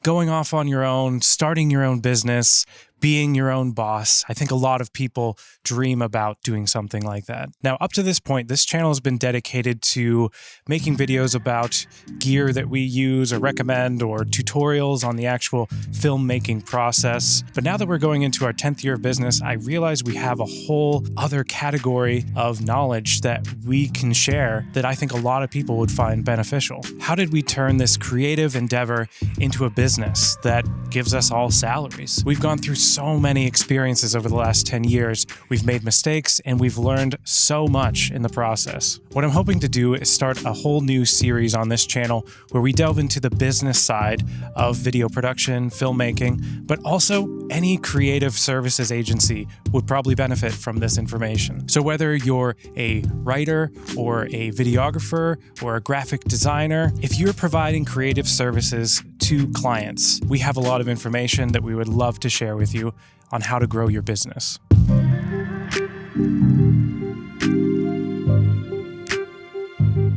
going off on your own, starting your own business, being your own boss. I think a lot of people dream about doing something like that. Now, up to this point, this channel has been dedicated to making videos about gear that we use or recommend, or tutorials on the actual filmmaking process. But now that we're going into our 10th year of business, I realize we have a whole other category of knowledge that we can share that I think a lot of people would find beneficial. How did we turn this creative endeavor into a business that gives us all salaries? We've gone through so many experiences over the last 10 years. We've made mistakes and we've learned so much in the process. What I'm hoping to do is start a whole new series on this channel where we delve into the business side of video production, filmmaking, but also any creative services agency would probably benefit from this information. So whether you're a writer or a videographer or a graphic designer, if you're providing creative services to clients, we have a lot of information that we would love to share with you on how to grow your business.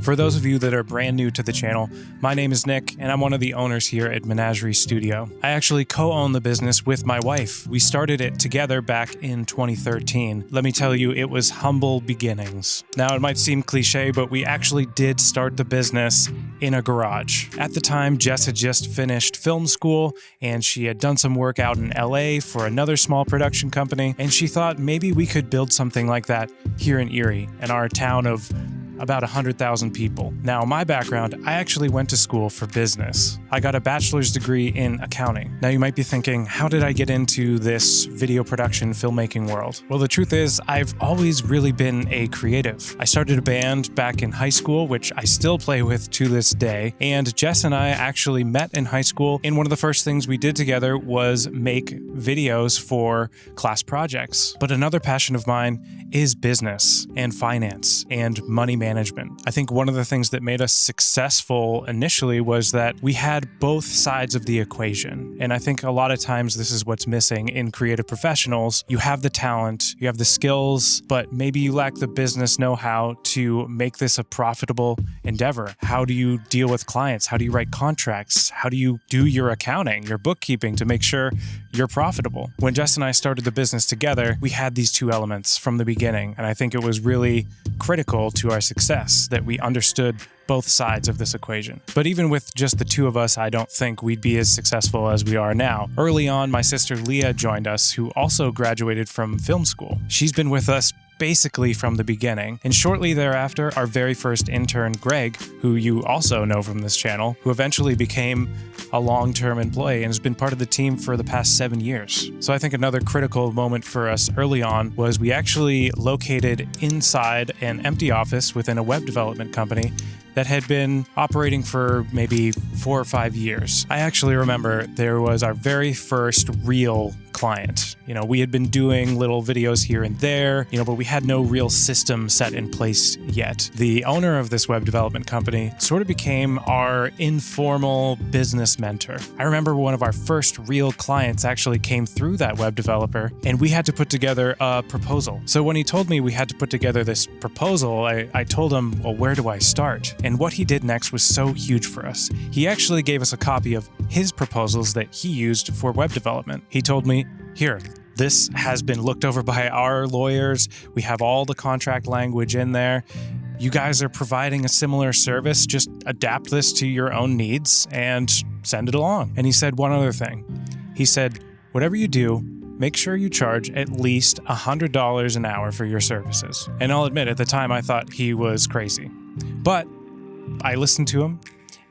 For those of you that are brand new to the channel, my name is Nick, and I'm one of the owners here at Menagerie Studio. I actually co-own the business with my wife. We started it together back in 2013. Let me tell you, it was humble beginnings. Now, it might seem cliche, but we actually did start the business in a garage. At the time, Jess had just finished film school, and she had done some work out in LA for another small production company, and she thought maybe we could build something like that here in Erie, in our town of about 100,000 people. Now, my background, I actually went to school for business. I got a bachelor's degree in accounting. Now, you might be thinking, how did I get into this video production filmmaking world? Well, the truth is, I've always really been a creative. I started a band back in high school, which I still play with to this day. And Jess and I actually met in high school, and one of the first things we did together was make videos for class projects. But another passion of mine is business and finance and money management. I think one of the things that made us successful initially was that we had both sides of the equation. And I think a lot of times this is what's missing in creative professionals. You have the talent, you have the skills, but maybe you lack the business know-how to make this a profitable endeavor. How do you deal with clients? How do you write contracts? How do you do your accounting, your bookkeeping to make sure you're profitable? When Jess and I started the business together, we had these two elements from the beginning, and I think it was really critical to our success that we understood both sides of this equation. But even with just the two of us, I don't think we'd be as successful as we are now. Early on, my sister Leah joined us, who also graduated from film school. She's been with us basically from the beginning. And shortly thereafter, our very first intern, Greg, who you also know from this channel, who eventually became a long-term employee and has been part of the team for the past 7 years. So I think another critical moment for us early on was we actually located inside an empty office within a web development company that had been operating for maybe 4 or 5 years. I actually remember there was our very first real client. We had been doing little videos here and there, but we had no real system set in place yet. The owner of this web development company sort of became our informal business mentor. I remember one of our first real clients actually came through that web developer, and we had to put together a proposal. So when he told me we had to put together this proposal, I told him, well, where do I start? And what he did next was so huge for us. He actually gave us a copy of his proposals that he used for web development. He told me, here, this has been looked over by our lawyers. We have all the contract language in there. You guys are providing a similar service. Just adapt this to your own needs and send it along. And he said one other thing. He said, whatever you do, make sure you charge at least $100 an hour for your services. And I'll admit, at the time, I thought he was crazy. But I listened to him,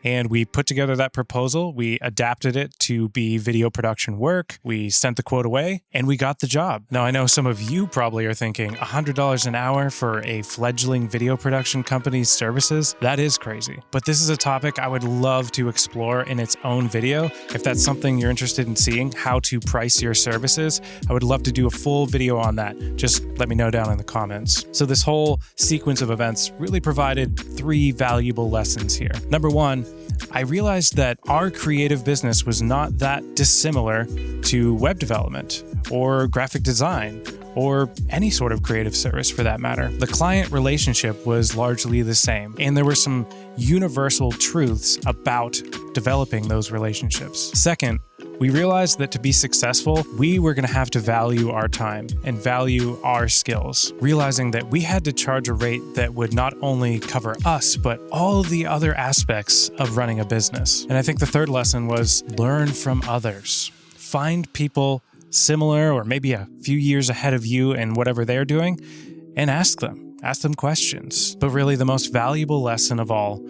and we put together that proposal. We adapted it to be video production work. We sent the quote away, and we got the job. Now, I know some of you probably are thinking, $100 an hour for a fledgling video production company's services? That is crazy. But this is a topic I would love to explore in its own video. If that's something you're interested in seeing, how to price your services, I would love to do a full video on that. Just let me know down in the comments. So this whole sequence of events really provided 3 valuable lessons here. Number 1, I realized that our creative business was not that dissimilar to web development or graphic design or any sort of creative service for that matter. The client relationship was largely the same, and there were some universal truths about developing those relationships. Second, we realized that to be successful, we were going to have to value our time and value our skills, realizing that we had to charge a rate that would not only cover us, but all the other aspects of running a business. And I think the third lesson was learn from others. Find people similar or maybe a few years ahead of you in whatever they're doing and ask them questions. But really the most valuable lesson of all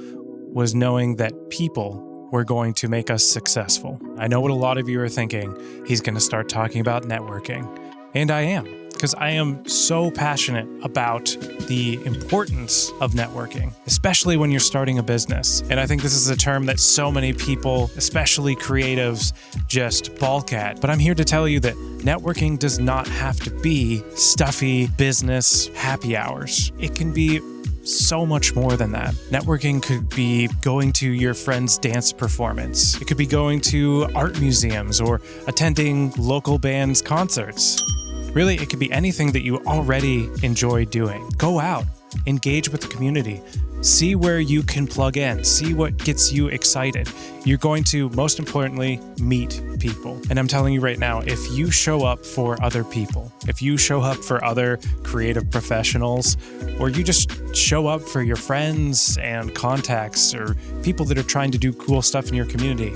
was knowing that people were going to make us successful. I know what a lot of you are thinking. He's going to start talking about networking. And I am, because I am so passionate about the importance of networking, especially when you're starting a business. And I think this is a term that so many people, especially creatives, just balk at. But I'm here to tell you that networking does not have to be stuffy business happy hours. It can be so much more than that. Networking could be going to your friend's dance performance. It could be going to art museums or attending local bands' concerts. Really, it could be anything that you already enjoy doing. Go out, engage with the community, see where you can plug in, see what gets you excited. You're going to, most importantly, meet people. And I'm telling you right now, if you show up for other people, if you show up for other creative professionals, or you just show up for your friends and contacts or people that are trying to do cool stuff in your community,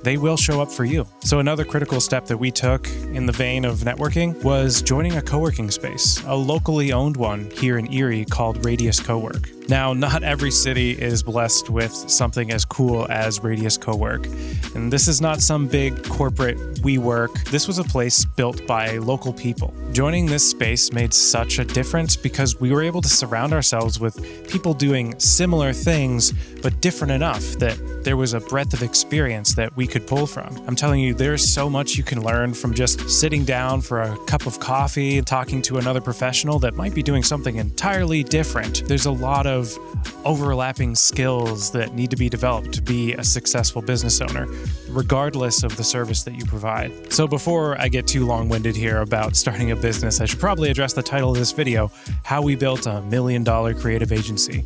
they will show up for you. So another critical step that we took in the vein of networking was joining a co-working space, a locally owned one here in Erie called Radius Cowork. Now, not every city is blessed with something as cool as Radius Cowork. And this is not some big corporate WeWork. This was a place built by local people. Joining this space made such a difference because we were able to surround ourselves with people doing similar things, but different enough that there was a breadth of experience that we could pull from. I'm telling you, there's so much you can learn from just sitting down for a cup of coffee, talking to another professional that might be doing something entirely different. There's a lot of overlapping skills that need to be developed to be a successful business owner, regardless of the service that you provide. So before I get too long-winded here about starting a business, I should probably address the title of this video, How We Built $1 Million Creative Agency.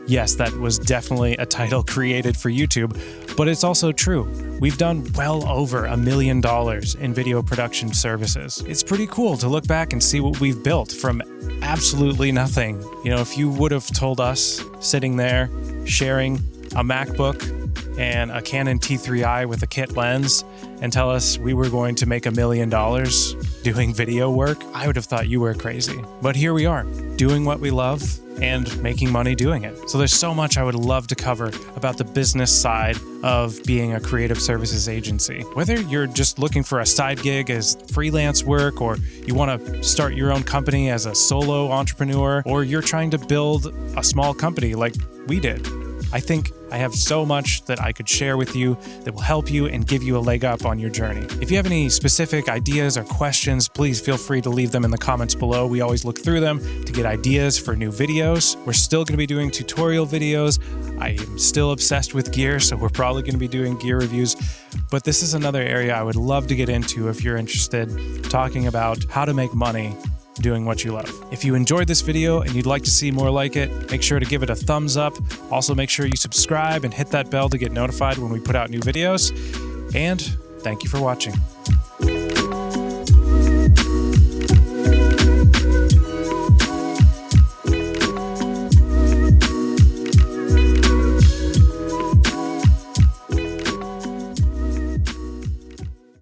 Yes, that was definitely a title created for YouTube, but it's also true. We've done well over $1 million in video production services. It's pretty cool to look back and see what we've built from absolutely nothing. You know, if you would have told us sitting there sharing a MacBook and a Canon T3i with a kit lens and tell us we were going to make $1 million doing video work, I would have thought you were crazy. But here we are, doing what we love and making money doing it. So there's so much I would love to cover about the business side of being a creative services agency. Whether you're just looking for a side gig as freelance work, or you want to start your own company as a solo entrepreneur, or you're trying to build a small company like we did, I think I have so much that I could share with you that will help you and give you a leg up on your journey. If you have any specific ideas or questions, please feel free to leave them in the comments below. We always look through them to get ideas for new videos. We're still going to be doing tutorial videos. I am still obsessed with gear, so we're probably going to be doing gear reviews. But this is another area I would love to get into if you're interested, talking about how to make money doing what you love. If you enjoyed this video and you'd like to see more like it, make sure to give it a thumbs up. Also, make sure you subscribe and hit that bell to get notified when we put out new videos. And thank you for watching.